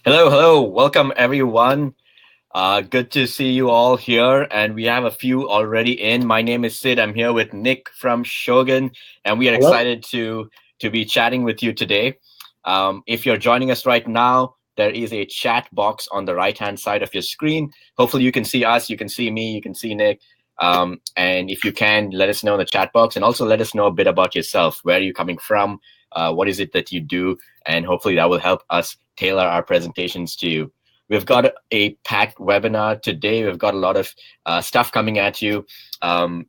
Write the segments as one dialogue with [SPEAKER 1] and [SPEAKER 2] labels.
[SPEAKER 1] Hello, hello. Welcome, everyone. Good to see you all here. And we have a few already in. My name is Sid. I'm here with Nick from Shogun, and we are
[SPEAKER 2] Hello.
[SPEAKER 1] excited to be chatting with you today. If you're joining us right now, there is a chat box on the right-hand side of your screen. Hopefully, you can see us, you can see me, you can see Nick. And if you can, let us know in the chat box, and also let us know a bit about yourself. Where are you coming from? What is it that you do? And hopefully, that will help us tailor our presentations to you. We've got a packed webinar today. We've got a lot of stuff coming at you.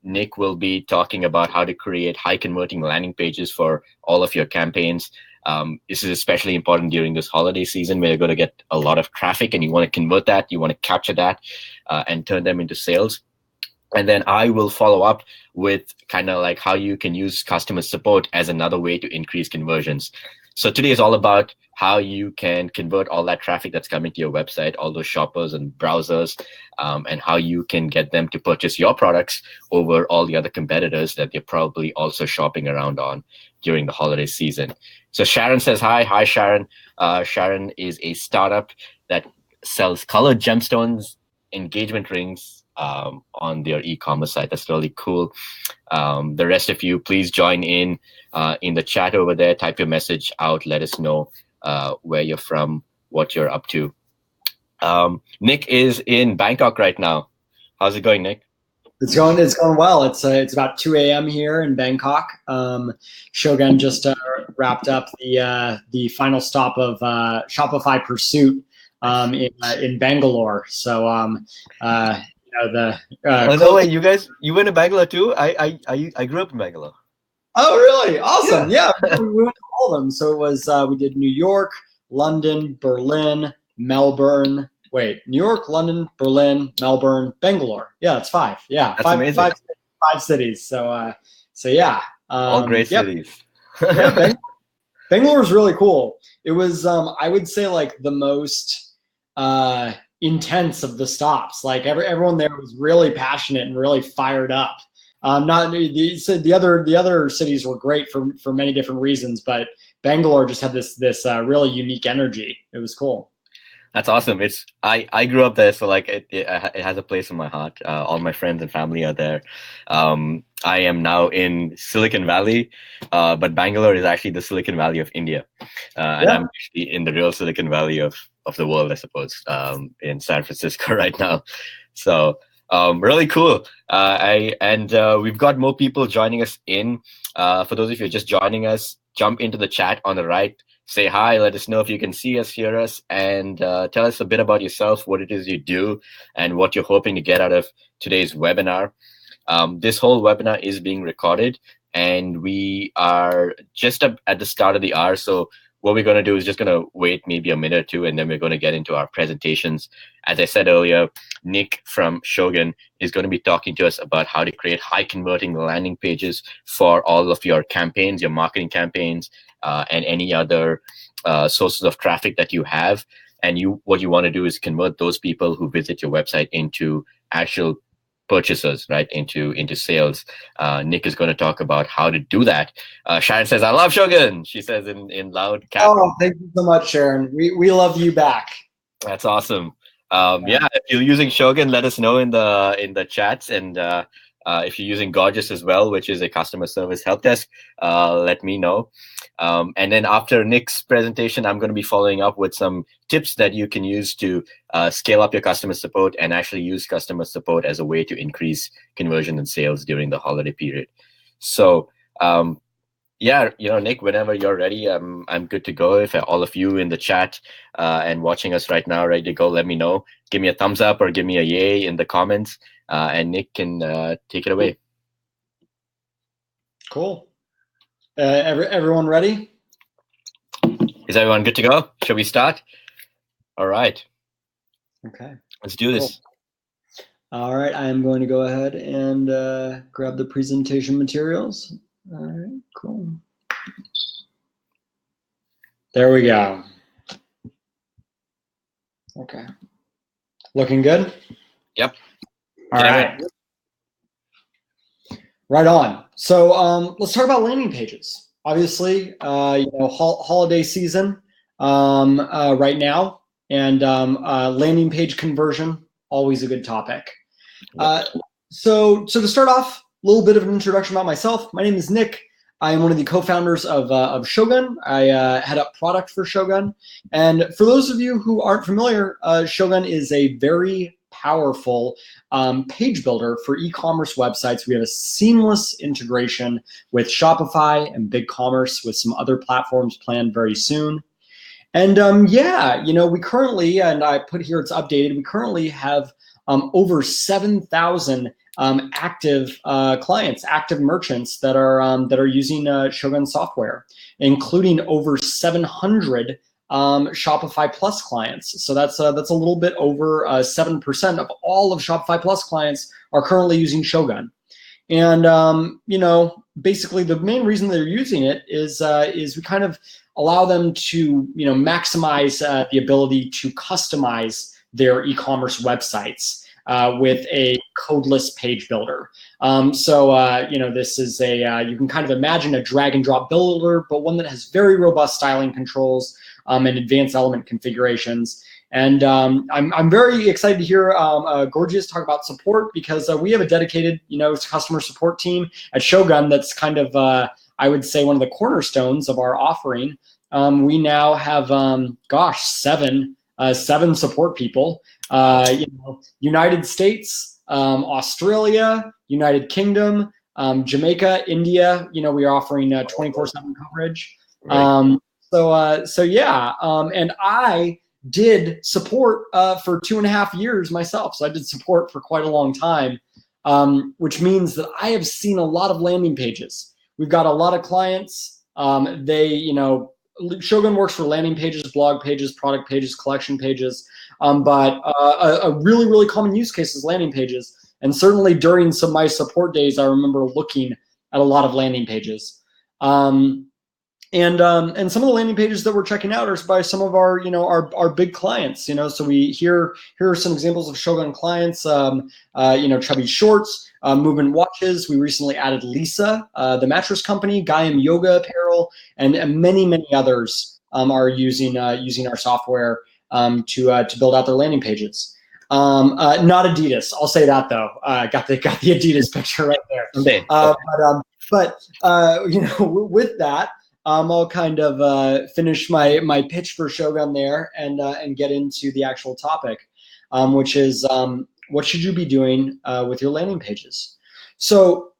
[SPEAKER 1] Nick will be talking about how to create high converting landing pages for all of your campaigns. This is especially important during this holiday season where you're going to get a lot of traffic and you want to convert that, you want to capture that and turn them into sales. And then I will follow up with kind of like how you can use customer support as another way to increase conversions. So today is all about how you can convert all that traffic that's coming to your website, all those shoppers and browsers, and how you can get them to purchase your products over all the other competitors that they're probably also shopping around on during the holiday season. So Sharon says hi. Hi, Sharon. Sharon is a startup that sells colored gemstones, engagement rings on their e-commerce site. That's really cool. The rest of you, please join in the chat over there. Type your message out. Let us know where you're from, what you're up to. Nick is in Bangkok right now. How's it going, Nick?
[SPEAKER 2] It's going well. It's about 2 a.m. here in Bangkok. Shogun just wrapped up the final stop of Shopify Pursuit in Bangalore. So
[SPEAKER 1] Oh no way, you went to Bangalore too? I grew up in Bangalore.
[SPEAKER 2] Oh, really? Awesome.
[SPEAKER 1] Yeah.
[SPEAKER 2] Yeah, we went to all of them. So it was we did New York, London, Berlin, Melbourne. Wait, New York, London, Berlin, Melbourne, Bangalore. Yeah, it's five. Yeah,
[SPEAKER 1] That's amazing.
[SPEAKER 2] five cities. So yeah.
[SPEAKER 1] All great
[SPEAKER 2] Yep.
[SPEAKER 1] cities.
[SPEAKER 2] Yeah, Bangalore is really cool. It was I would say like the most intense of the stops. Like everyone there was really passionate and really fired up. Not the other cities were great for many different reasons, but Bangalore just had this really unique energy. It was cool.
[SPEAKER 1] That's awesome. I grew up there, so like it has a place in my heart. All my friends and family are there. I am now in Silicon Valley, but Bangalore is actually the Silicon Valley of India, and
[SPEAKER 2] Yeah.
[SPEAKER 1] I'm actually in the real Silicon Valley of the world, I suppose, in San Francisco right now. So really cool. We've got more people joining us in. For those of you just joining us, jump into the chat on the right. Say hi, let us know if you can see us, hear us, and tell us a bit about yourself, what it is you do, and what you're hoping to get out of today's webinar. This whole webinar is being recorded, and we are just at the start of the hour. So what we're going to do is just going to wait maybe a minute or two, and then we're going to get into our presentations. As I said earlier, Nick from Shogun is going to be talking to us about how to create high converting landing pages for all of your campaigns, your marketing campaigns, and any other sources of traffic that you have. And what you want to do is convert those people who visit your website into actual purchasers, right? Into sales. Nick is going to talk about how to do that. Sharon says, "I love Shogun." She says in loud cap.
[SPEAKER 2] Oh, thank you so much, Sharon. We love you back.
[SPEAKER 1] That's awesome. Yeah, if you're using Shogun, let us know in the chats, and if you're using Gorgias as well, which is a customer service help desk, let me know. And then after Nick's presentation, I'm going to be following up with some tips that you can use to scale up your customer support and actually use customer support as a way to increase conversion and sales during the holiday period. So yeah, Nick, whenever you're ready, I'm good to go. If all of you in the chat and watching us right now ready to go, let me know. Give me a thumbs up or give me a yay in the comments, and Nick can take it away.
[SPEAKER 2] Cool. Everyone ready?
[SPEAKER 1] Is everyone good to go? Shall we start? All right.
[SPEAKER 2] Okay.
[SPEAKER 1] Let's do this.
[SPEAKER 2] Cool. All right, I am going to go ahead and grab the presentation materials. All right, cool. There we go. Okay. Looking good?
[SPEAKER 1] Yep.
[SPEAKER 2] All right. Right on. So let's talk about landing pages. Obviously, holiday season right now. And landing page conversion, always a good topic. So to start off, a little bit of an introduction about myself. My name is Nick. I am one of the co-founders of Shogun. I head up product for Shogun. And for those of you who aren't familiar, Shogun is a very powerful page builder for e-commerce websites. We have a seamless integration with Shopify and BigCommerce with some other platforms planned very soon. And we currently, and I put here it's updated, we currently have over 7,000 active clients, active merchants that are using Shogun software, including over 700 Shopify Plus clients. So that's a little bit over 7% of all of Shopify Plus clients are currently using Shogun. And basically the main reason they're using it is we kind of allow them to maximize the ability to customize their e-commerce websites with a codeless page builder. This is you can kind of imagine a drag and drop builder, but one that has very robust styling controls and advanced element configurations. And I'm very excited to hear Gorgias talk about support, because we have a dedicated customer support team at Shogun that's kind of I would say one of the cornerstones of our offering. We now have seven support people. United States, Australia, United Kingdom, Jamaica, India. We are offering 24/7 coverage. Right. And I did support for 2.5 years myself. So I did support for quite a long time, which means that I have seen a lot of landing pages. We've got a lot of clients. Shogun works for landing pages, blog pages, product pages, collection pages. But a really, really common use case is landing pages. And certainly during some of my support days, I remember looking at a lot of landing pages. And some of the landing pages that we're checking out are by some of our big clients. So here are some examples of Shogun clients. Chubby Shorts, Movement Watches. We recently added Lisa, the mattress company, Gaiam Yoga Apparel, and many, many others are using our software to build out their landing pages. Not Adidas. I'll say that though. Got the Adidas picture right there.
[SPEAKER 1] Okay.
[SPEAKER 2] With that. I'll kind of finish my pitch for Shogun there and get into the actual topic, which is what should you be doing with your landing pages. So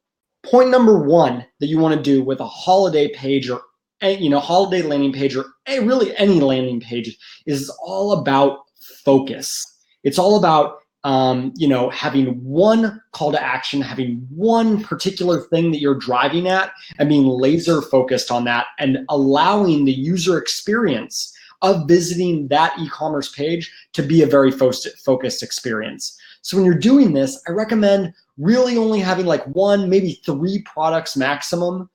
[SPEAKER 2] point number one that you want to do with a holiday page or holiday landing page or really any landing page is all about focus. It's all about having one call to action, having one particular thing that you're driving at and being laser focused on that and allowing the user experience of visiting that e-commerce page to be a very focused experience. So when you're doing this, I recommend really only having like 1, maybe 3 products maximum,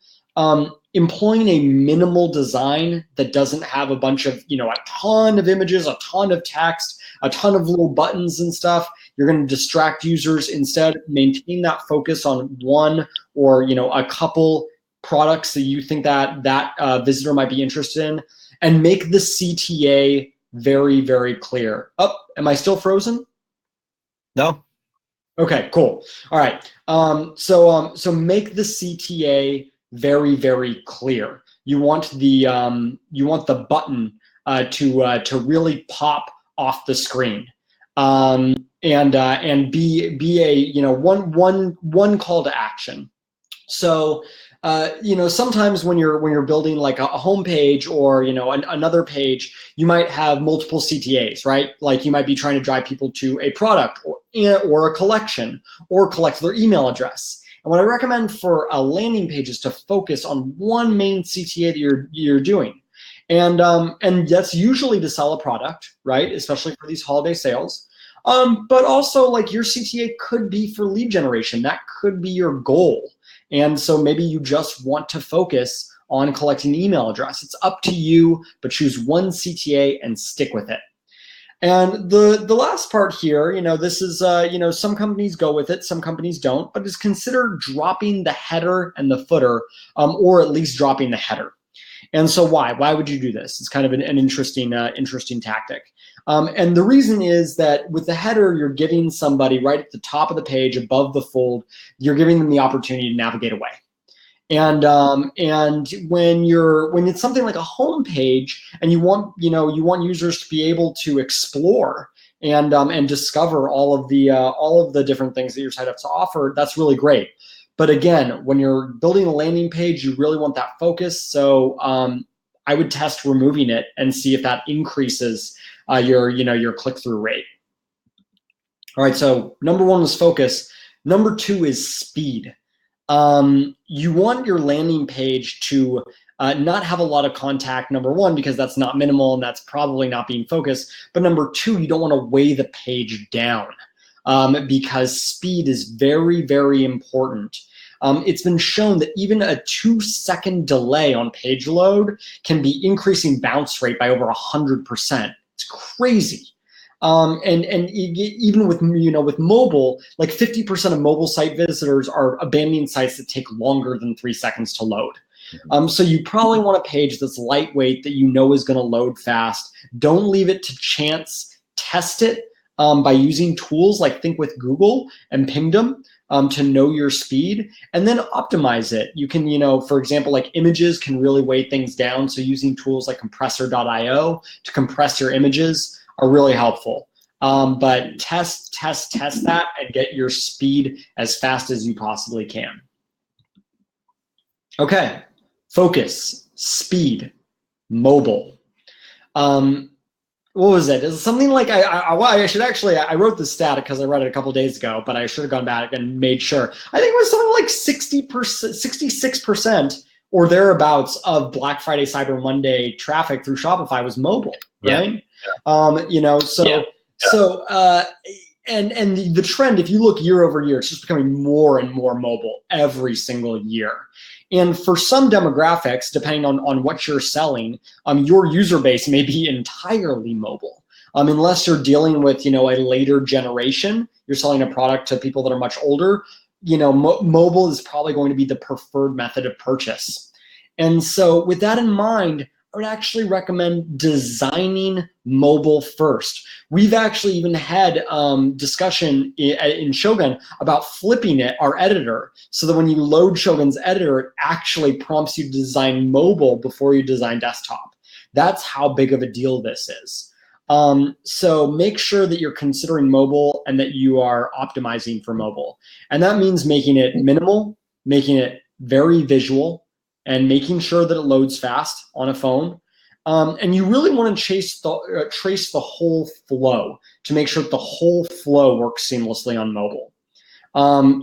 [SPEAKER 2] employing a minimal design that doesn't have a bunch of, a ton of images, a ton of text, a ton of little buttons and stuff. You're going to distract users. Instead, maintain that focus on one or a couple products that you think that visitor might be interested in, and make the CTA very, very clear. Oh, am I still frozen?
[SPEAKER 1] No.
[SPEAKER 2] Okay, cool. All right. So make the CTA very, very clear. You want the button to really pop off the screen, and be a one call to action. So sometimes when you're building like a home page or another page, you might have multiple CTAs, right? Like you might be trying to drive people to a product or a collection or collect their email address. And what I recommend for a landing page is to focus on one main CTA that you're doing. And that's usually to sell a product, right? Especially for these holiday sales. But also like your CTA could be for lead generation. That could be your goal. And so maybe you just want to focus on collecting the email address. It's up to you, but choose one CTA and stick with it. And the last part here, this is, some companies go with it, some companies don't, but just consider dropping the header and the footer, or at least dropping the header. And so why would you do this? It's kind of an interesting tactic. And the reason is that with the header, you're giving somebody right at the top of the page above the fold, you're giving them the opportunity to navigate away. And when it's something like a home page and you want users to be able to explore and discover all of the different things that your site has to offer, that's really great. But again, when you're building a landing page, you really want that focus. So I would test removing it and see if that increases your click-through rate. All right, so number 1 is focus. Number 2 is speed. You want your landing page to not have a lot of contact, number 1, because that's not minimal and that's probably not being focused. But number 2, you don't want to weigh the page down because speed is very, very important. It's been shown that even a 2-second delay on page load can be increasing bounce rate by over 100%. It's crazy. And even with mobile, like 50% of mobile site visitors are abandoning sites that take longer than 3 seconds to load. So you probably want a page that's lightweight that you know is going to load fast. Don't leave it to chance. Test it by using tools like Think with Google and Pingdom to know your speed, and then optimize it. You can, for example, like images can really weigh things down. So using tools like compressor.io to compress your images are really helpful. But test that and get your speed as fast as you possibly can. Okay, focus, speed, mobile. What was it? It's something like I wrote this stat because I read it a couple days ago, but I should have gone back and made sure. I think it was something like 66% or thereabouts of Black Friday, Cyber Monday traffic through Shopify was mobile, right? And the trend, if you look year over year, it's just becoming more and more mobile every single year. And for some demographics, depending on what you're selling, your user base may be entirely mobile. Unless you're dealing with, a later generation, you're selling a product to people that are much older, mobile is probably going to be the preferred method of purchase. And so with that in mind, I would actually recommend designing mobile first. We've actually even had discussion in Shogun about flipping our editor, so that when you load Shogun's editor, it actually prompts you to design mobile before you design desktop. That's how big of a deal this is. So make sure that you're considering mobile and that you are optimizing for mobile. And that means making it minimal, making it very visual, and making sure that it loads fast on a phone. And you really want to trace the whole flow to make sure that the whole flow works seamlessly on mobile.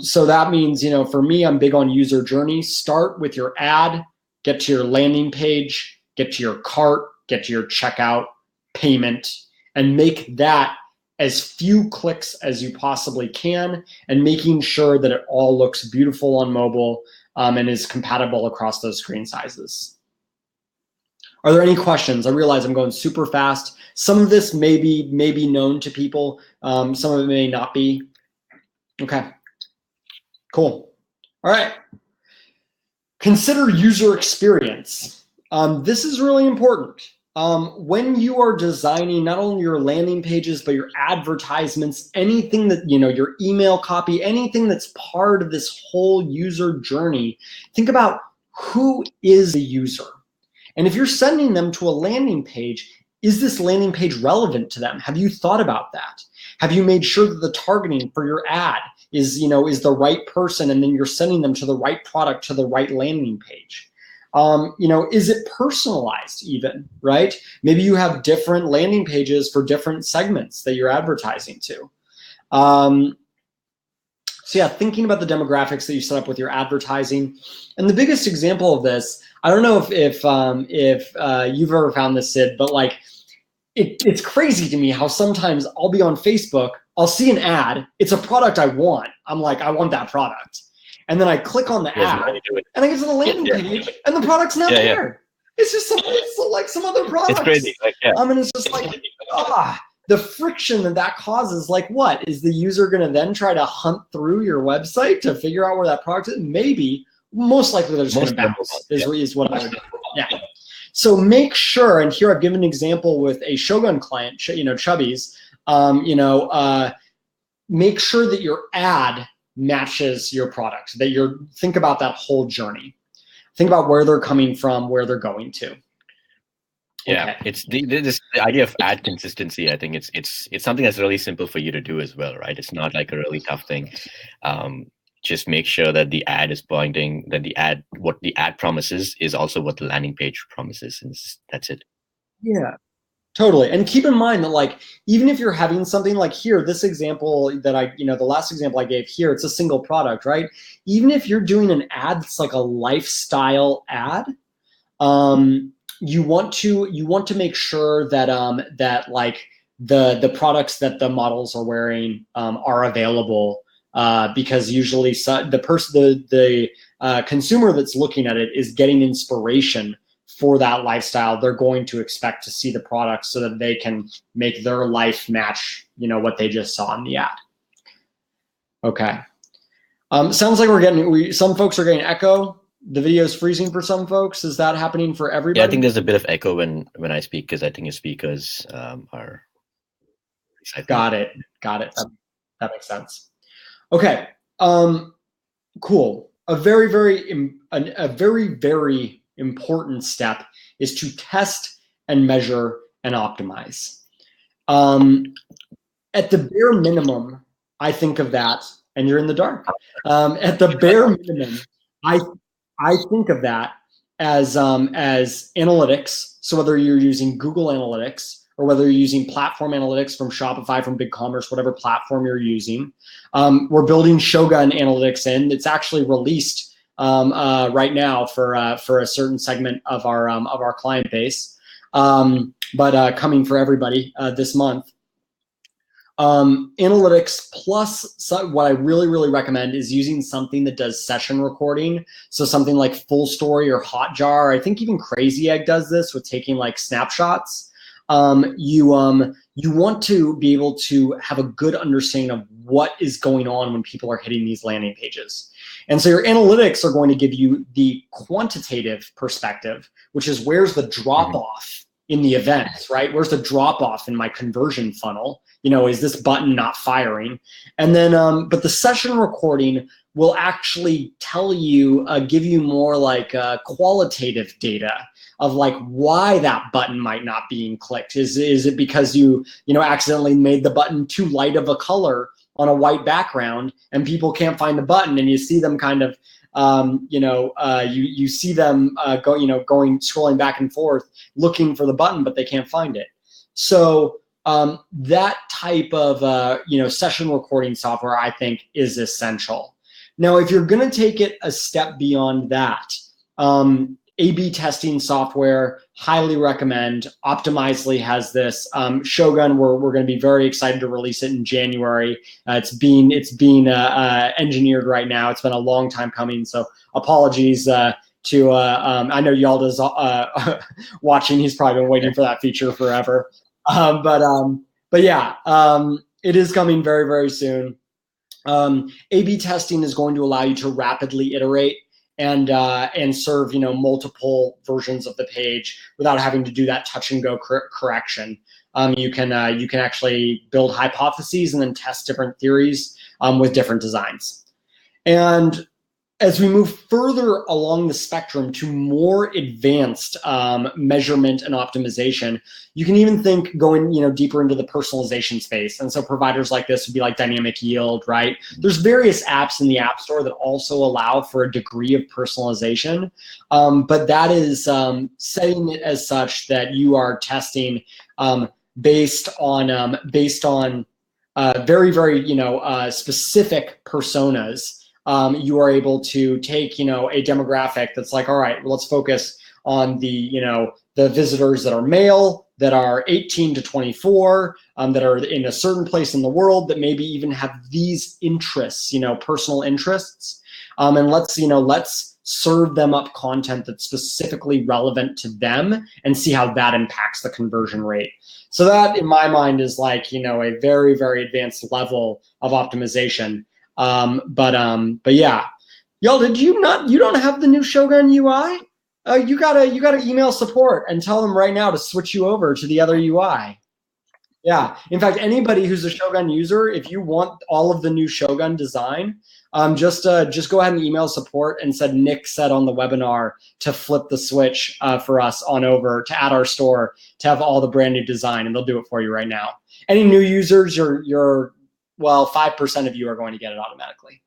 [SPEAKER 2] So that means, for me, I'm big on user journey. Start with your ad, get to your landing page, get to your cart, get to your checkout, payment, and make that as few clicks as you possibly can, and making sure that it all looks beautiful on mobile and is compatible across those screen sizes. Are there any questions? I realize I'm going super fast. Some of this may be known to people. Some of it may not be. Okay, cool. All right. Consider user experience. This is really important. When you are designing not only your landing pages, but your advertisements, anything that, your email copy, anything that's part of this whole user journey, think about who is the user. And if you're sending them to a landing page, is this landing page relevant to them? Have you thought about that? Have you made sure that the targeting for your ad is the right person, and then you're sending them to the right product, to the right landing page? Is it personalized even, right? Maybe you have different landing pages for different segments that you're advertising to. So yeah, thinking about the demographics that you set up with your advertising. And the biggest example of this, I don't know if you've ever found this, Sid, but like it's crazy to me how sometimes I'll be on Facebook, I'll see an ad, it's a product I want. I'm like, I want that product. And then I click on the ad, and I get to the landing page, and the product's not there. It's just some other product.
[SPEAKER 1] It's crazy.
[SPEAKER 2] And it's just like, the friction that causes. Like, what is the user going to then try to hunt through your website to figure out where that product is? Maybe, most likely they're just going to bounce. Is what I would do. Yeah. So make sure, and here I've given an example with a Shogun client, Chubby's, make sure that your ad matches your product, that think about that whole journey. Think about where they're coming from, where they're going to.
[SPEAKER 1] Yeah, okay. It's the idea of ad consistency. I think it's something that's really simple for you to do as well, right? It's not like a really tough thing. Just make sure that the ad is pointing, that what the ad promises is also what the landing page promises, and that's it.
[SPEAKER 2] Yeah, totally. And keep in mind that, like, even if you're having something like here, this example that the last example I gave here, it's a single product, right? Even if you're doing an ad that's like a lifestyle ad, you want to make sure that that like the products that the models are wearing are available, because usually the consumer that's looking at it is getting inspiration for that lifestyle. They're going to expect to see the product so that they can make their life match, what they just saw in the ad. Okay. Sounds like some folks are getting echo. The video is freezing for some folks. Is that happening for everybody?
[SPEAKER 1] Yeah, I think there's a bit of echo when I speak, because I think your speakers are.
[SPEAKER 2] Got it. That makes sense. Okay. Cool. A very, very important step is to test and measure and optimize. At the bare minimum, I think of that, and you're in the dark. At the bare minimum, I think of that as analytics. So whether you're using Google Analytics or whether you're using platform analytics from Shopify, from BigCommerce, whatever platform you're using, we're building Shogun Analytics in. It's actually released right now for a certain segment of our client base, but coming for everybody this month. Analytics plus what I really recommend is using something that does session recording. So something like Full Story or Hotjar. I think even Crazy Egg does this with taking like snapshots. You want to be able to have a good understanding of what is going on when people are hitting these landing pages. And so your analytics are going to give you the quantitative perspective, which is where's the drop off in the events, right? Where's the drop off in my conversion funnel? Is this button not firing? And then, but the session recording will actually tell you, give you more like qualitative data of like why that button might not be clicked. Is it because you accidentally made the button too light of a color on a white background and people can't find the button, and you see them kind of you see them scrolling back and forth looking for the button, but they can't find it. So that type of session recording software, I think, is essential. Now, if you're going to take it a step beyond that, A/B testing software, highly recommend. Optimizely has this. Shogun, we're going to be very excited to release it in January. It's being engineered right now. It's been a long time coming, so apologies to. I know Yalda's watching. He's probably been waiting for that feature forever. But yeah, it is coming very, very soon. A/B testing is going to allow you to rapidly iterate and serve multiple versions of the page without having to do that touch and go correction. You can actually build hypotheses and then test different theories with different designs. And as we move further along the spectrum to more advanced measurement and optimization, you can even think going deeper into the personalization space. And so providers like this would be like Dynamic Yield, right? There's various apps in the App Store that also allow for a degree of personalization, but that is setting it as such that you are testing based on very, very specific personas. You are able to take, a demographic that's like, all right, well, let's focus on the visitors that are male, that are 18 to 24, that are in a certain place in the world, that maybe even have these interests, personal interests. And let's serve them up content that's specifically relevant to them and see how that impacts the conversion rate. So that, in my mind, is like, a very, very advanced level of optimization. But yeah, y'all, you don't have the new Shogun UI? You gotta email support and tell them right now to switch you over to the other UI. Yeah. In fact, anybody who's a Shogun user, if you want all of the new Shogun design, just go ahead and email support and said Nick said on the webinar to flip the switch for us on over to add our store to have all the brand new design, and they'll do it for you right now. Any new users, you're 5% of you are going to get it automatically.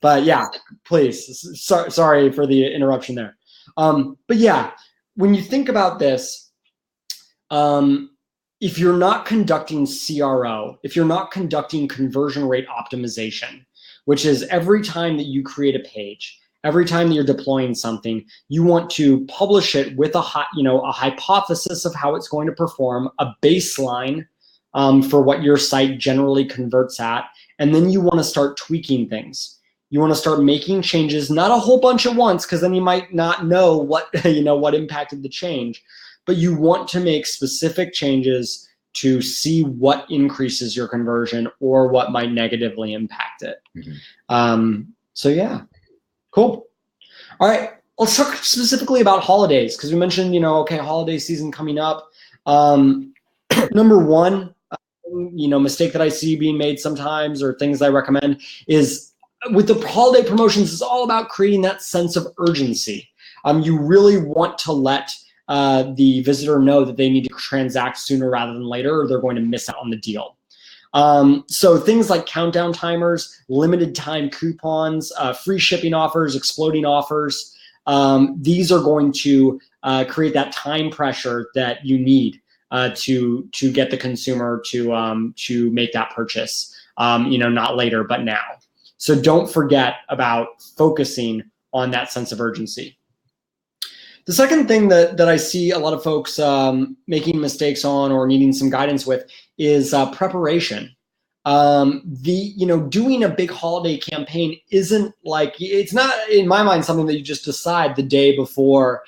[SPEAKER 2] But yeah, please. Sorry for the interruption there. But yeah, when you think about this, if you're not conducting CRO, if you're not conducting conversion rate optimization, which is every time that you create a page, every time that you're deploying something, you want to publish it with a hypothesis of how it's going to perform, a baseline for what your site generally converts at, and then you want to start tweaking things. You want to start making changes, not a whole bunch at once, because then you might not know what what impacted the change. But you want to make specific changes to see what increases your conversion or what might negatively impact it. Mm-hmm. So yeah, cool. All right, let's talk specifically about holidays, because we mentioned, holiday season coming up. Number one, mistake that I see being made sometimes, or things I recommend, is with the holiday promotions, it's all about creating that sense of urgency. You really want to let the visitor know that they need to transact sooner rather than later, or they're going to miss out on the deal. So things like countdown timers, limited time coupons, free shipping offers, exploding offers, these are going to create that time pressure that you need to get the consumer to make that purchase, not later, but now. So don't forget about focusing on that sense of urgency. The second thing that I see a lot of folks making mistakes on or needing some guidance with is preparation. Doing a big holiday campaign isn't it's not, in my mind, something that you just decide the day before,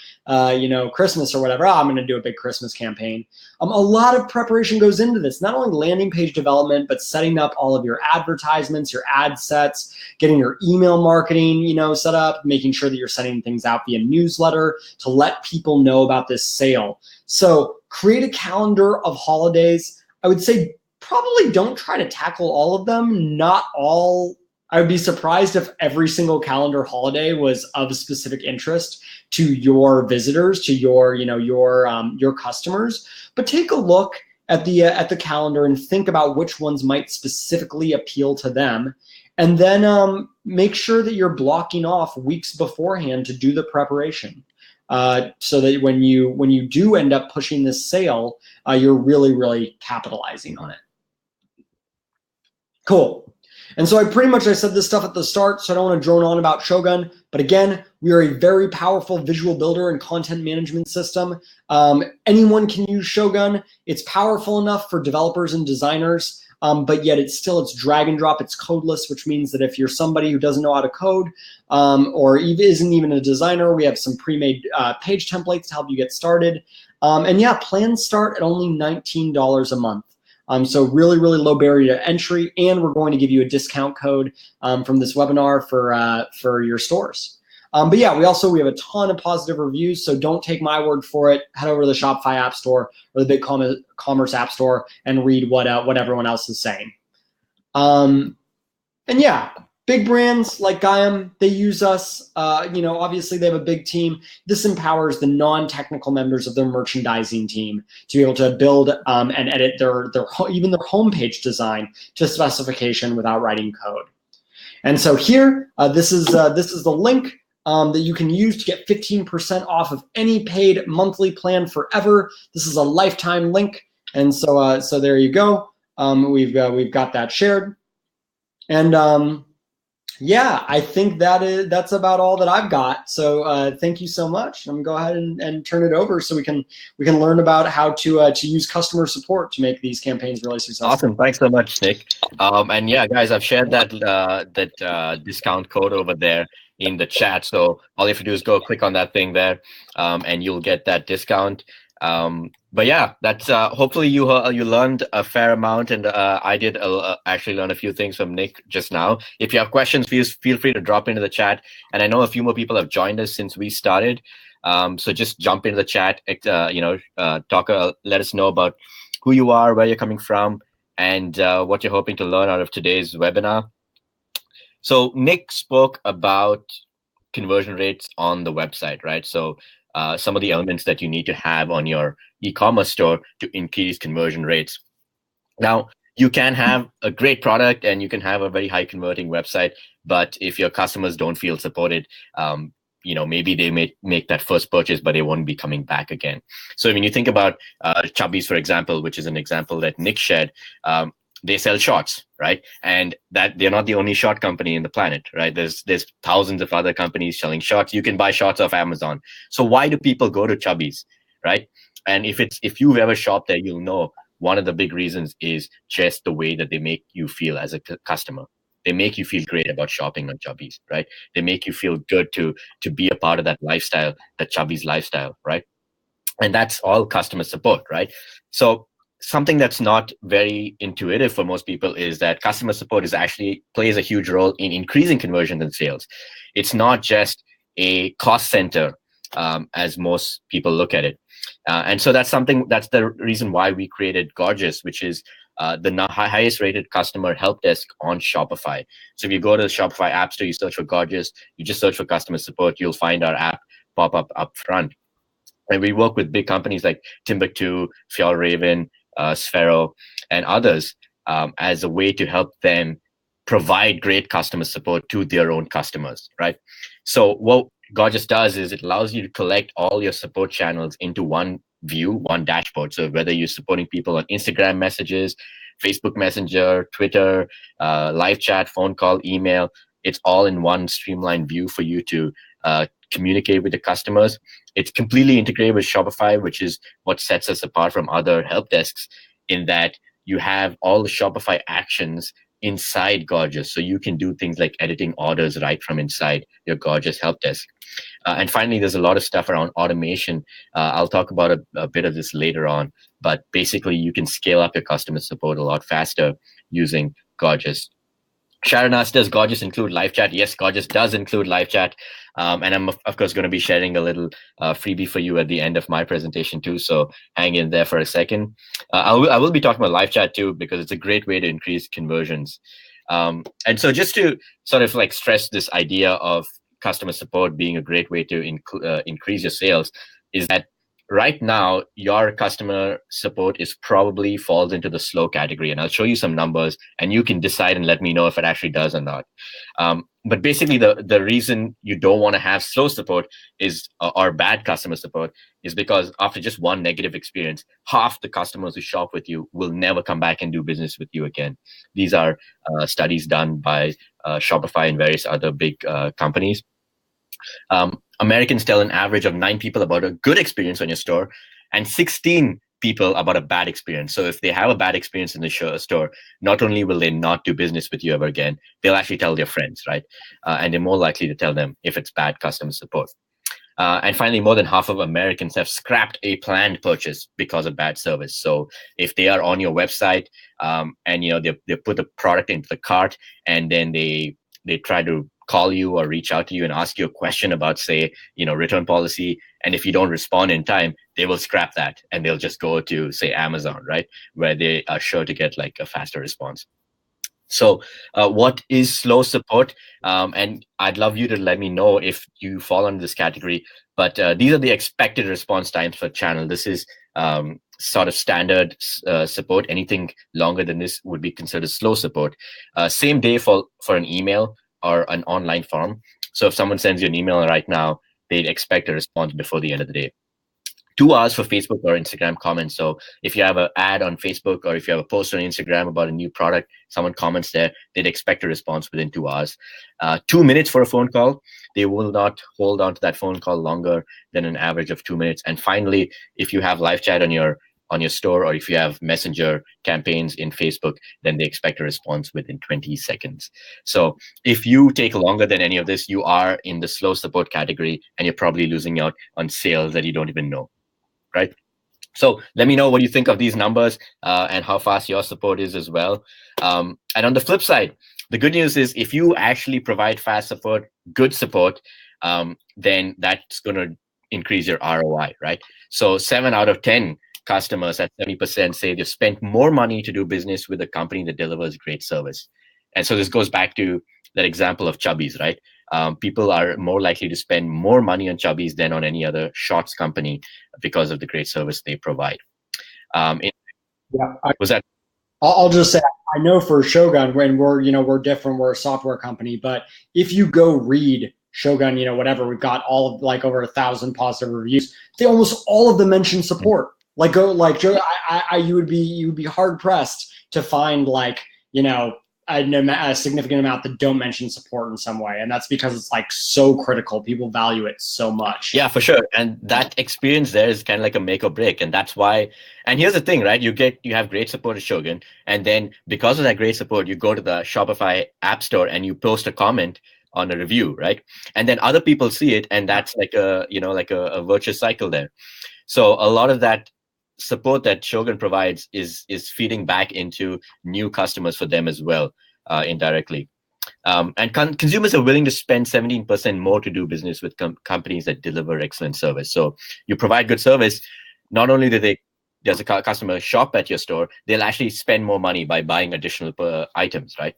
[SPEAKER 2] Christmas or whatever. I'm going to do a big Christmas campaign. A lot of preparation goes into this, not only landing page development, but setting up all of your advertisements, your ad sets, getting your email marketing, set up, making sure that you're sending things out via newsletter to let people know about this sale. So create a calendar of holidays. I would say probably don't try to tackle all of them. Not all. I would be surprised if every single calendar holiday was of specific interest to your visitors, to your customers. But take a look at the calendar and think about which ones might specifically appeal to them, and then make sure that you're blocking off weeks beforehand to do the preparation, so that when you do end up pushing this sale, you're really, really capitalizing on it. Cool. And so I said this stuff at the start, so I don't want to drone on about Shogun. But again, we are a very powerful visual builder and content management system. Anyone can use Shogun. It's powerful enough for developers and designers, but yet it's drag and drop. It's codeless, which means that if you're somebody who doesn't know how to code, or isn't even a designer, we have some pre-made page templates to help you get started. And yeah, plans start at only $19 a month. So really, really low barrier to entry, and we're going to give you a discount code from this webinar for your stores. But yeah, we have a ton of positive reviews, so don't take my word for it. Head over to the Shopify App Store or the BigCommerce App Store and read what everyone else is saying. And yeah, big brands like Gaiam, they use us. Obviously they have a big team. This empowers the non-technical members of their merchandising team to be able to build and edit even their homepage design to specification without writing code. And so here, this is the link that you can use to get 15% off of any paid monthly plan forever. This is a lifetime link, and so there you go. We've got that shared, and yeah, I think that's about all that I've got. So thank you so much. I'm gonna go ahead and turn it over so we can learn about how to use customer support to make these campaigns really successful.
[SPEAKER 1] Awesome, thanks so much, Nick. And yeah, guys, I've shared that discount code over there in the chat. So all you have to do is go click on that thing there, and you'll get that discount. But yeah, that's hopefully you learned a fair amount, and I did actually learn a few things from Nick just now. If you have questions, feel free to drop into the chat. And I know a few more people have joined us since we started, so just jump into the chat. Talk. Let us know about who you are, where you're coming from, and what you're hoping to learn out of today's webinar. So Nick spoke about conversion rates on the website, right? So some of the elements that you need to have on your e-commerce store to increase conversion rates. Now, you can have a great product and you can have a very high converting website, but if your customers don't feel supported, maybe they may make that first purchase, but they won't be coming back again. So when you think about Chubbies, for example, which is an example that Nick shared, they sell shorts, right? And that they're not the only short company in the planet, right? There's thousands of other companies selling shorts. You can buy shorts off Amazon. So why do people go to Chubbies, right? And if you've ever shopped there, you'll know one of the big reasons is just the way that they make you feel as a customer. They make you feel great about shopping on Chubbies, right? They make you feel good to be a part of that lifestyle, that Chubbies lifestyle, right? And that's all customer support, right? So something that's not very intuitive for most people is that customer support plays a huge role in increasing conversion and sales. It's not just a cost center, as most people look at it. And so that's the reason why we created Gorgias, which is the highest rated customer help desk on Shopify. So if you go to the Shopify app store, you search for Gorgias, you just search for customer support, you'll find our app pop up front. And we work with big companies like Timbuktu, Fjallraven, Sphero, and others as a way to help them provide great customer support to their own customers, right? So what Gorgias does is it allows you to collect all your support channels into one view, one dashboard. So whether you're supporting people on Instagram messages, Facebook Messenger, Twitter, live chat, phone call, email, it's all in one streamlined view for you to communicate with the customers. It's completely integrated with Shopify, which is what sets us apart from other help desks, in that you have all the Shopify actions inside Gorgias. So you can do things like editing orders right from inside your Gorgias help desk. And finally, there's a lot of stuff around automation. I'll talk about a bit of this later on, but basically you can scale up your customer support a lot faster using Gorgias. Sharon asked, does Gorgias include live chat? Yes, Gorgias does include live chat. And I'm, of course, going to be sharing a little freebie for you at the end of my presentation too. So hang in there for a second. I will be talking about live chat too, because it's a great way to increase conversions. And so just to sort of like stress this idea of customer support being a great way to increase your sales, is that right now, your customer support probably falls into the slow category. And I'll show you some numbers and you can decide and let me know if it actually does or not. But basically, the reason you don't want to have slow support is or bad customer support is because after just one negative experience, half the customers who shop with you will never come back and do business with you again. These are studies done by Shopify and various other big companies. Americans tell an average of 9 people about a good experience on your store and 16 people about a bad experience. So if they have a bad experience in the store, not only will they not do business with you ever again, they'll actually tell their friends, right? And they're more likely to tell them if it's bad customer support. And finally, more than half of Americans have scrapped a planned purchase because of bad service. So if they are on your website and they put the product into the cart and then they try to call you or reach out to you and ask you a question about, say, return policy. And if you don't respond in time, they will scrap that and they'll just go to, say, Amazon, right? Where they are sure to get like a faster response. So what is slow support? And I'd love you to let me know if you fall under this category. But these are the expected response times for channel. This is sort of standard support. Anything longer than this would be considered slow support. Same day for an email or an online form. So if someone sends you an email right now, they'd expect a response before the end of the day. 2 hours for Facebook or Instagram comments. So if you have an ad on Facebook or if you have a post on Instagram about a new product, someone comments there, they'd expect a response within 2 hours. 2 minutes for a phone call. They will not hold on to that phone call longer than an average of 2 minutes. And finally, if you have live chat on your store, or if you have messenger campaigns in Facebook, then they expect a response within 20 seconds. So if you take longer than any of this, you are in the slow support category and you're probably losing out on sales that you don't even know, right? So let me know what you think of these numbers and how fast your support is as well. And on the flip side, the good news is if you actually provide fast support, good support, then that's going to increase your ROI, right? So 7 out of 10 customers at 70% say they've spent more money to do business with a company that delivers great service. And so this goes back to that example of Chubbies, right? People are more likely to spend more money on Chubbies than on any other shorts company because of the great service they provide.
[SPEAKER 2] Yeah,
[SPEAKER 1] Was that?
[SPEAKER 2] I'll just say I know for Shogun when we're different, we're a software company, but if you go read Shogun, whatever, we've got all of like over 1,000 positive reviews. They almost all of them mention support. Like Joe, you would be hard pressed to find a significant amount that don't mention support in some way, and that's because it's like so critical. People value it so much.
[SPEAKER 1] Yeah, for sure. And that experience there is kind of like a make or break, and that's why. And here's the thing, right? You have great support at Shogun, and then because of that great support, you go to the Shopify App Store and you post a comment on a review, right? And then other people see it, and that's like a virtuous cycle there. So a lot of that support that Shogun provides is feeding back into new customers for them as well, indirectly. And consumers are willing to spend 17% more to do business with companies that deliver excellent service. So you provide good service, not only does a customer shop at your store, they'll actually spend more money by buying additional items, right?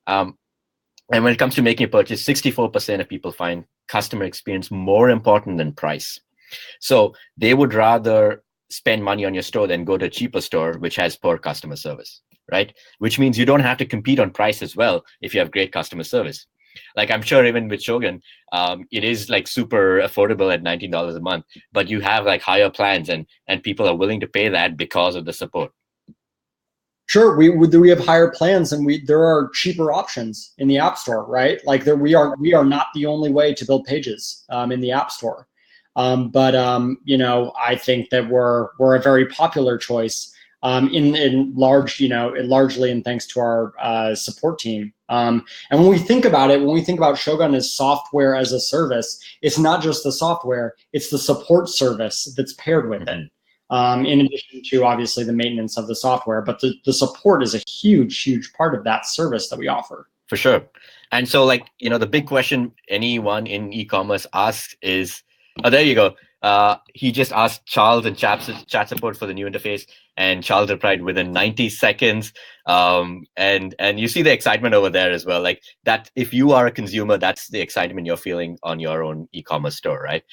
[SPEAKER 1] And when it comes to making a purchase, 64% of people find customer experience more important than price. So they would rather spend money on your store than go to a cheaper store, which has poor customer service, right? Which means you don't have to compete on price as well if you have great customer service. Like I'm sure even with Shogun, it is like super affordable at $19 a month, but you have like higher plans and people are willing to pay that because of the support.
[SPEAKER 2] Sure, we have higher plans and there are cheaper options in the App Store, right? Like we are not the only way to build pages in the App Store. But I think that we're a very popular choice in largely and thanks to our support team. And when we think about Shogun as software as a service, it's not just the software; it's the support service that's paired with it. In addition to obviously the maintenance of the software, but the support is a huge part of that service that we offer.
[SPEAKER 1] For sure. And so the big question anyone in e-commerce asks is, oh, there you go. He just asked Charles in chat support for the new interface, and Charles replied within 90 seconds. And you see the excitement over there as well. Like that, if you are a consumer, that's the excitement you're feeling on your own e-commerce store, right?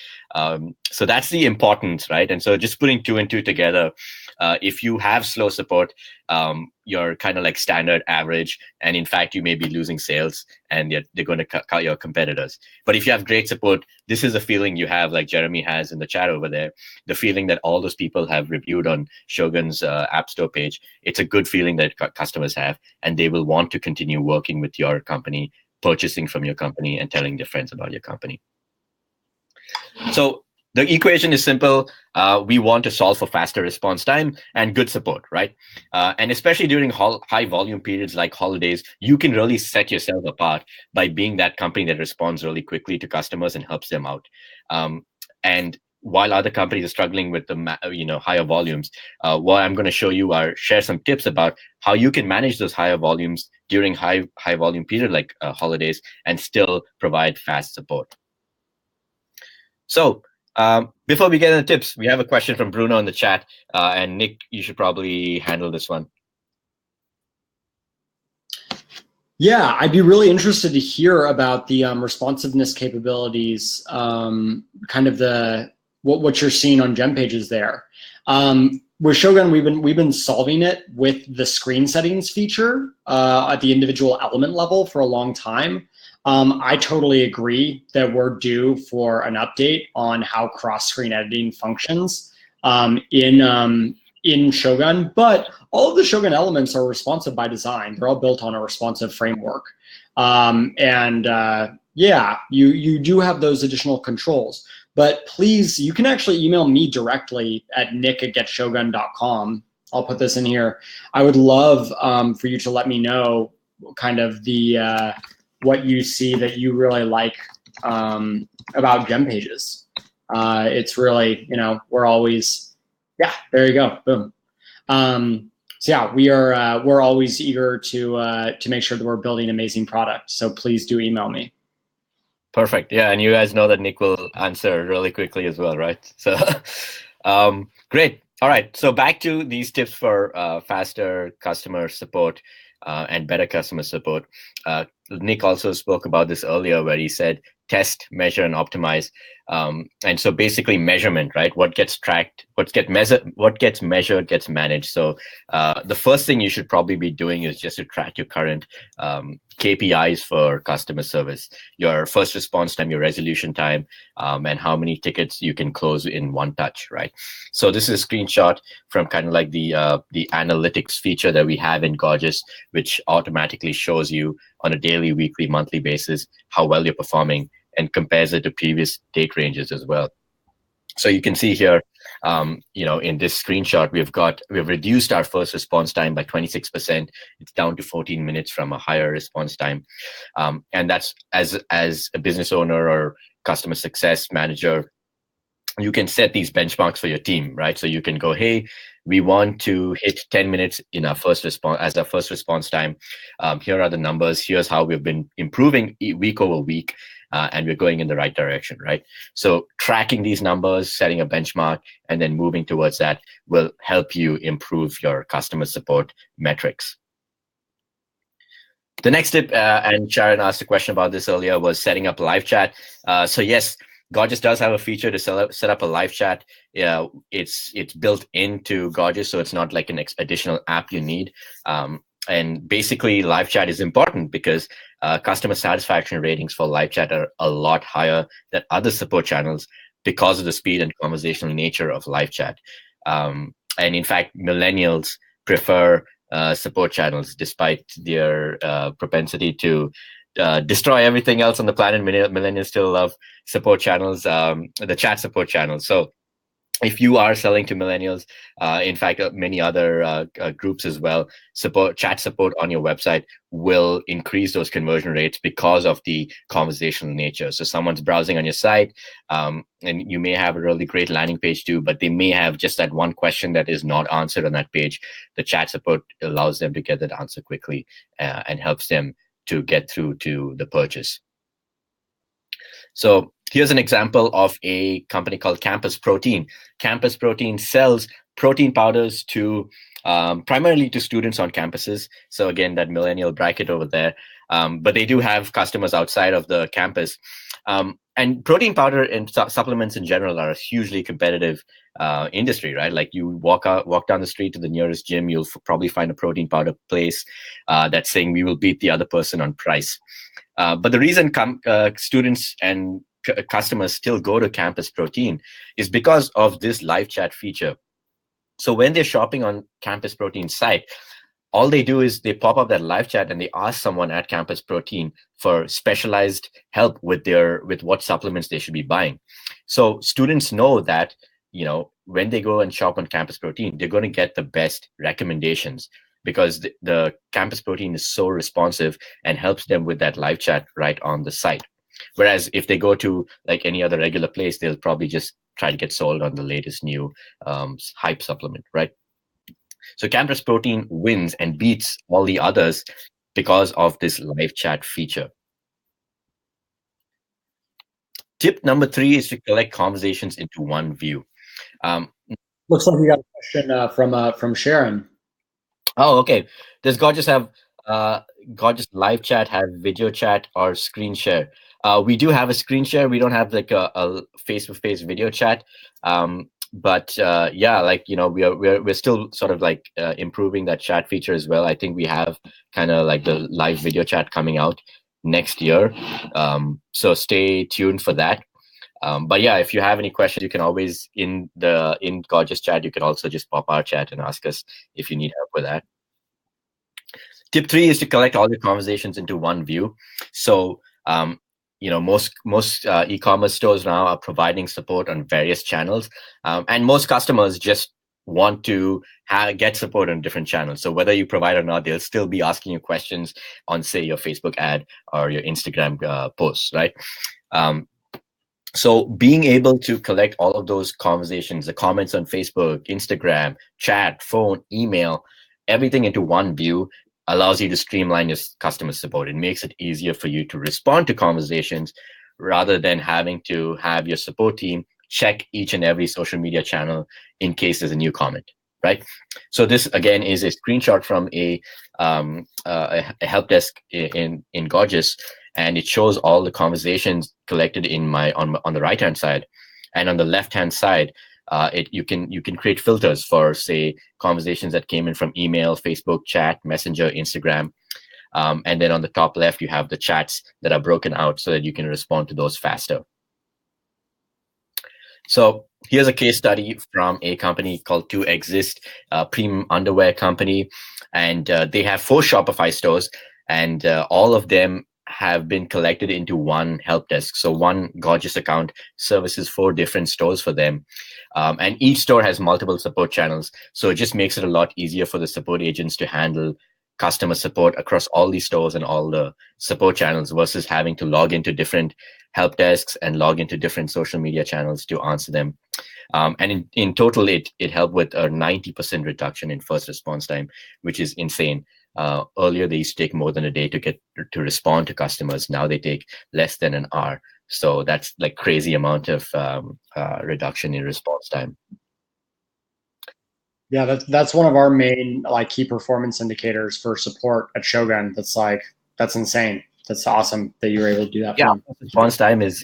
[SPEAKER 1] So that's the importance, right? And so just putting 2 and 2 together, if you have slow support, you're kind of like standard average, and in fact you may be losing sales and they're going to cut your competitors. But if you have great support, this is a feeling you have, like Jeremy has in the chat over there, the feeling that all those people have reviewed on Shogun's App Store page. It's a good feeling that customers have, and they will want to continue working with your company, purchasing from your company, and telling their friends about your company. So the equation is simple. We want to solve for faster response time and good support, right? And especially during high volume periods like holidays, you can really set yourself apart by being that company that responds really quickly to customers and helps them out. And while other companies are struggling with the higher volumes, what I'm going to show you share some tips about how you can manage those higher volumes during high volume period like holidays and still provide fast support. So before we get into tips, we have a question from Bruno in the chat, and Nick, you should probably handle this one.
[SPEAKER 2] Yeah, I'd be really interested to hear about the responsiveness capabilities, kind of what you're seeing on gem pages there. With Shogun, we've been solving it with the screen settings feature at the individual element level for a long time. I totally agree that we're due for an update on how cross-screen editing functions in Shogun, but all of the Shogun elements are responsive by design. They're all built on a responsive framework. Yeah, you do have those additional controls. But please, you can actually email me directly at nick@getshogun.com. I'll put this in here. I would love for you to let me know kind of the what you see that you really like about gem pages. It's really, we're always Yeah, there you go. Boom. So yeah, we're always eager to make sure that we're building amazing product. So please do email me.
[SPEAKER 1] Perfect. Yeah, and you guys know that Nick will answer really quickly as well, right? So, great. All right. So back to these tips for faster customer support and better customer support. Nick also spoke about this earlier, where he said test, measure, and optimize. And so basically measurement, right? What gets tracked, what gets measured, gets managed. So the first thing you should probably be doing is just to track your current KPIs for customer service, your first response time, your resolution time, and how many tickets you can close in one touch, right? So this is a screenshot from kind of like the analytics feature that we have in Gorgias, which automatically shows you on a daily, weekly, monthly basis how well you're performing and compares it to previous date ranges as well. So you can see here, in this screenshot, we've reduced our first response time by 26%. It's down to 14 minutes from a higher response time, and that's as a business owner or customer success manager, you can set these benchmarks for your team, right? So you can go, hey, we want to hit 10 minutes in our first response time. Here are the numbers. Here's how we've been improving week over week. And we're going in the right direction, right? So tracking these numbers, setting a benchmark, and then moving towards that will help you improve your customer support metrics. The next tip, and Sharon asked a question about this earlier, was setting up live chat. So yes, Gorgias does have a feature to set up a live chat. It's built into Gorgias, so it's not like an additional app you need. And basically, live chat is important because customer satisfaction ratings for live chat are a lot higher than other support channels because of the speed and conversational nature of live chat. And in fact, millennials prefer support channels despite their propensity to destroy everything else on the planet. Millennials still love support channels, the chat support channels. So if you are selling to millennials, in fact, many other groups as well, chat support on your website will increase those conversion rates because of the conversational nature. So someone's browsing on your site, and you may have a really great landing page too, but they may have just that one question that is not answered on that page. The chat support allows them to get that answer quickly and helps them to get through to the purchase. So here's an example of a company called Campus Protein. Campus Protein sells protein powders to primarily to students on campuses. So again, that millennial bracket over there. But they do have customers outside of the campus. And protein powder and supplements in general are a hugely competitive industry, right? Like you walk down the street to the nearest gym, you'll probably find a protein powder place that's saying we will beat the other person on price. But the reason students and customers still go to Campus Protein is because of this live chat feature. So when they're shopping on Campus Protein's site, all they do is they pop up that live chat and they ask someone at Campus Protein for specialized help with what supplements they should be buying. So students know that, when they go and shop on Campus Protein, they're going to get the best recommendations because the Campus Protein is so responsive and helps them with that live chat right on the site. Whereas if they go to like any other regular place, they'll probably just try to get sold on the latest new hype supplement, right? So Campus Protein wins and beats all the others because of this live chat feature. Tip number 3 is to collect conversations into one view.
[SPEAKER 2] Looks like we got a question from Sharon.
[SPEAKER 1] Oh, okay. Does Gorgias have Gorgias live chat have video chat or screen share? We do have a screen share. We don't have like a face-to-face video chat. But yeah, like we're still sort of like improving that chat feature as well. I think we have kind of like the live video chat coming out next year. So stay tuned for that. But yeah, if you have any questions, you can always in Gorgias chat, you can also just pop our chat and ask us if you need help with that. Tip 3 is to collect all your conversations into one view. So most e-commerce stores now are providing support on various channels, and most customers just want to get support on different channels. So whether you provide or not, they'll still be asking you questions on, say, your Facebook ad or your Instagram posts, right? So being able to collect all of those conversations, the comments on Facebook, Instagram, chat, phone, email, everything into one view allows you to streamline your customer support. It makes it easier for you to respond to conversations rather than having to have your support team check each and every social media channel in case there's a new comment, right? So this again is a screenshot from a help desk in Gorgias, and it shows all the conversations collected in my on the right hand side, and on the left hand side, you can create filters for, say, conversations that came in from email, Facebook, chat, Messenger, Instagram, and then on the top left you have the chats that are broken out so that you can respond to those faster. So here's a case study from a company called 2Exist, a premium underwear company, and they have 4 Shopify stores, and all of them have been collected into one help desk. So one Gorgias account services 4 different stores for them, and each store has multiple support channels. So it just makes it a lot easier for the support agents to handle customer support across all these stores and all the support channels versus having to log into different help desks and log into different social media channels to answer them. And in total, it helped with a 90% reduction in first response time, which is insane. Earlier, they used to take more than a day to respond to customers. Now they take less than an hour. So that's like crazy amount of reduction in response time.
[SPEAKER 2] Yeah, that's one of our main like key performance indicators for support at Shogun. That's insane. That's awesome that you were able to do that.
[SPEAKER 1] Yeah, response time is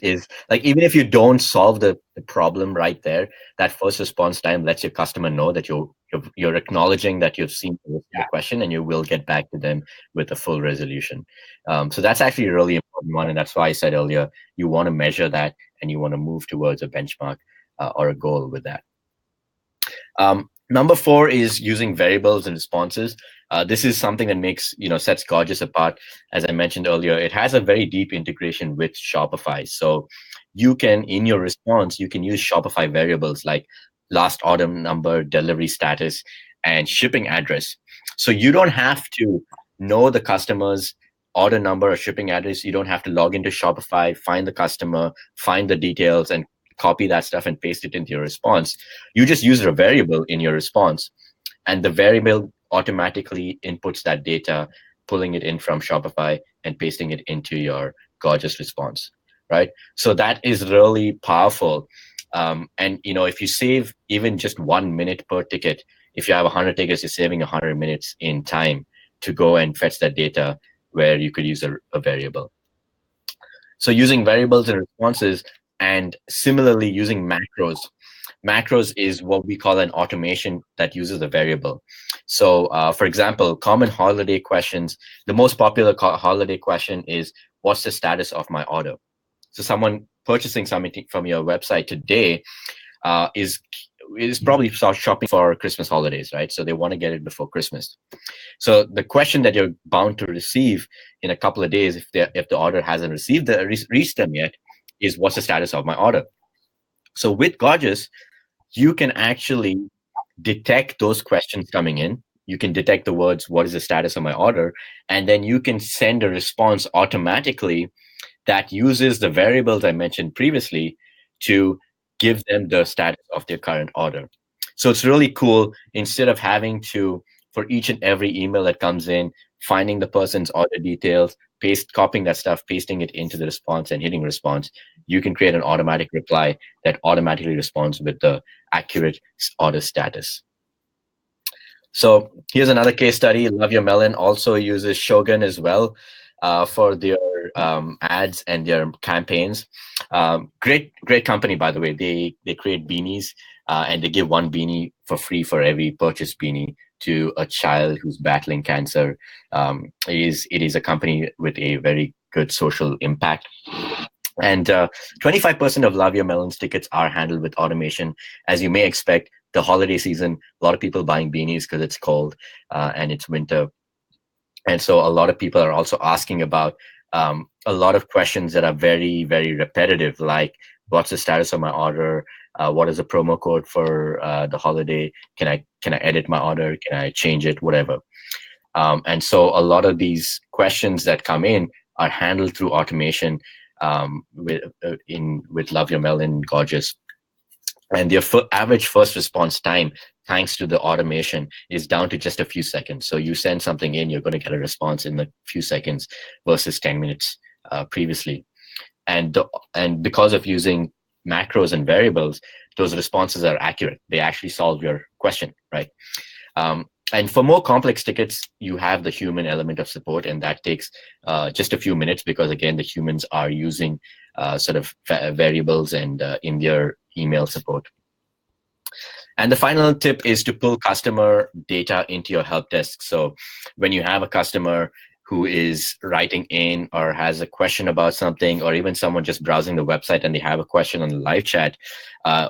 [SPEAKER 1] like, even if you don't solve the problem right there, that first response time lets your customer know that you're acknowledging that you've seen the question and you will get back to them with a full resolution. So that's actually a really important one, and that's why I said earlier you want to measure that and you want to move towards a benchmark or a goal with that. Number 4 is using variables and responses. This is something that sets Gorgias apart. As I mentioned earlier, it has a very deep integration with Shopify. So you can, in your response, you can use Shopify variables like last order number, delivery status, and shipping address. So you don't have to know the customer's order number or shipping address. You don't have to log into Shopify, find the customer, find the details, and copy that stuff and paste it into your response. You just use a variable in your response, and the variable automatically inputs that data, pulling it in from Shopify and pasting it into your Gorgias response, right? So that is really powerful. And if you save even just 1 minute per ticket, if you have 100 tickets, you're saving 100 minutes in time to go and fetch that data where you could use a variable. So using variables and responses, and similarly using macros. Macros is what we call an automation that uses a variable. So for example, common holiday questions, the most popular holiday question is, what's the status of my order? So someone purchasing something from your website today is probably shopping for Christmas holidays, right? So they want to get it before Christmas. So the question that you're bound to receive in a couple of days, if the order hasn't reached them yet, is, what's the status of my order? So with Gorgias, you can actually detect those questions coming in. You can detect the words, what is the status of my order? And then you can send a response automatically that uses the variables I mentioned previously to give them the status of their current order. So it's really cool. Instead of having to, for each and every email that comes in, finding the person's order details, copying that stuff, pasting it into the response and hitting response, you can create an automatic reply that automatically responds with the accurate order status. So here's another case study. Love Your Melon also uses Shogun as well for their ads and their campaigns. Great company, by the way. They create beanies and they give 1 beanie for free for every purchased beanie to a child who's battling cancer. It is a company with a very good social impact. And 25% of Love Your Melon's tickets are handled with automation. As you may expect, the holiday season, a lot of people buying beanies because it's cold and it's winter. And so a lot of people are also asking about a lot of questions that are very, very repetitive, like, what's the status of my order? What is the promo code for the holiday? Can I edit my order? Can I change it? Whatever. And so a lot of these questions that come in are handled through automation. with Love Your Mail in Gorgias. And their average first response time, thanks to the automation, is down to just a few seconds. So you send something in, you're going to get a response in a few seconds versus 10 minutes previously. And because of using macros and variables, those responses are accurate. They actually solve your question, right? And for more complex tickets, you have the human element of support, and that takes just a few minutes because, again, the humans are using sort of variables and in their email support. And the final tip is to pull customer data into your help desk. So when you have a customer who is writing in or has a question about something, or even someone just browsing the website and they have a question on the live chat,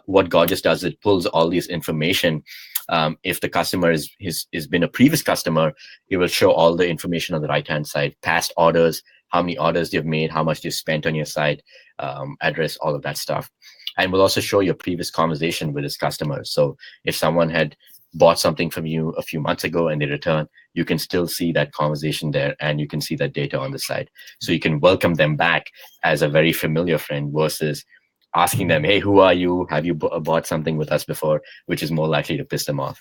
[SPEAKER 1] what Gorgias does, it pulls all this information. If the customer is been a previous customer, it will show all the information on the right-hand side, past orders, how many orders they've made, how much they've spent on your site, address, all of that stuff. And we'll also show your previous conversation with this customer. So if someone had bought something from you a few months ago and they return, you can still see that conversation there, and you can see that data on the side. So you can welcome them back as a very familiar friend versus asking them, hey, who are you? Have you bought something with us before? Which is more likely to piss them off.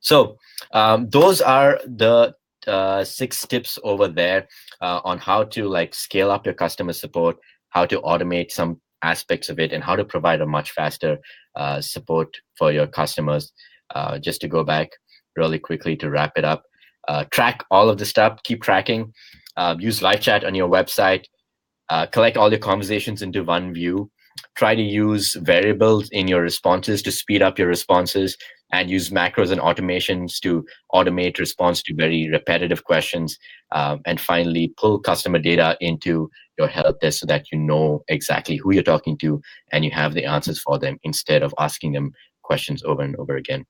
[SPEAKER 1] So those are the 6 tips over there on how to scale up your customer support, how to automate some aspects of it, and how to provide a much faster support for your customers. Just to go back really quickly to wrap it up, track all of the stuff, keep tracking, use live chat on your website, collect all your conversations into one view, try to use variables in your responses to speed up your responses, and use macros and automations to automate response to very repetitive questions. And finally, pull customer data into your help desk so that you know exactly who you're talking to and you have the answers for them instead of asking them questions over and over again.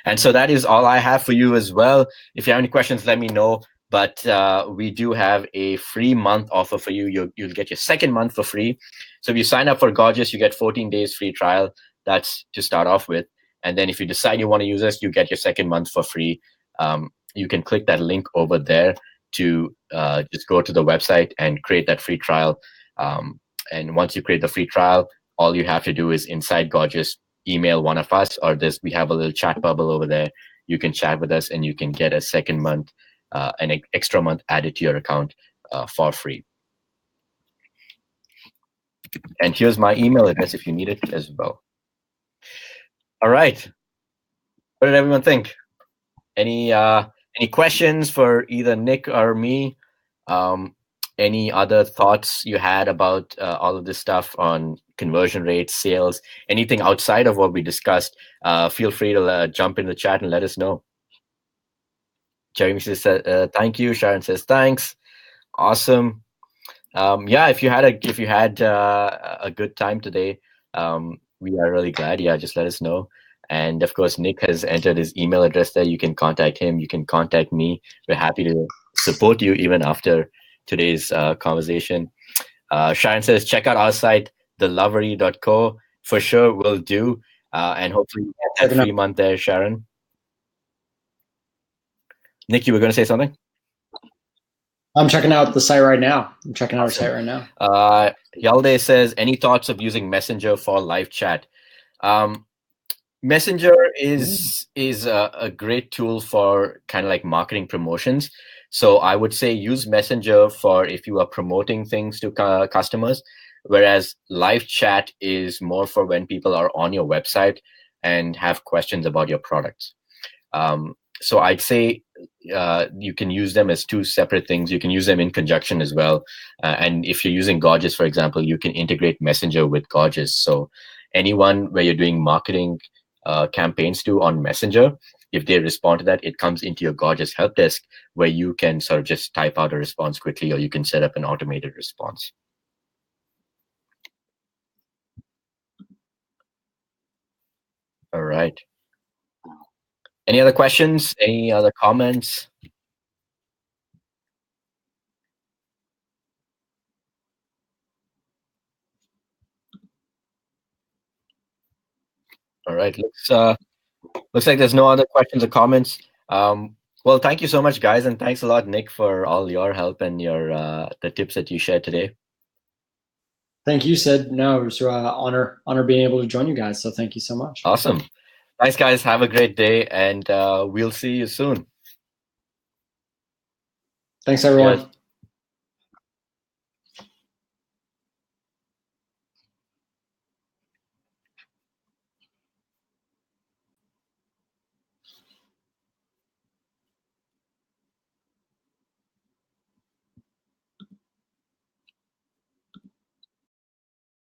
[SPEAKER 1] And so that is all I have for you as well. If you have any questions, let me know. But we do have a free month offer for you. You'll get your second month for free. So if you sign up for Gorgias, you get 14 days free trial. That's to start off with. And then if you decide you want to use us, you get your second month for free. You can click that link over there to just go to the website and create that free trial. And once you create the free trial, all you have to do is inside Gorgias, email one of us, or we have a little chat bubble over there. You can chat with us and you can get a second month, an extra month added to your account for free. And here's my email address if you need it as well. All right. What did everyone think? Any questions for either Nick or me? Any other thoughts you had about all of this stuff on conversion rates, sales, anything outside of what we discussed? Feel free to jump in the chat and let us know. Jeremy says thank you. Sharon says thanks. Awesome. Yeah, if you had a good time today, we are really glad. Yeah, just let us know. And of course, Nick has entered his email address there. You can contact him. You can contact me. We're happy to support you even after today's conversation. Sharon says, check out our site, thelovery.co. For sure, will do. And hopefully you get that free month there, Sharon. Nick, you were going to say something?
[SPEAKER 2] I'm checking out the site right now.
[SPEAKER 1] Yalde says, any thoughts of using Messenger for live chat? Messenger is a great tool for kind of like marketing promotions. So I would say use Messenger for if you are promoting things to customers, whereas live chat is more for when people are on your website and have questions about your products. So I'd say you can use them as two separate things. You can use them in conjunction as well. And if you're using Gorgias, for example, you can integrate Messenger with Gorgias. So anyone where you're doing marketing campaigns to on Messenger, if they respond to that, it comes into your Gorgias help desk where you can sort of just type out a response quickly, or you can set up an automated response. All right. Any other questions? Any other comments? All right. Looks like there's no other questions or comments. Well, thank you so much, guys, and thanks a lot, Nick, for all your help and your the tips that you shared today.
[SPEAKER 2] Thank you, Sid. No, it was honor being able to join you guys. So thank you so much.
[SPEAKER 1] Awesome. Thanks, guys. Have a great day, and we'll see you soon.
[SPEAKER 2] Thanks, everyone.
[SPEAKER 1] Cheers.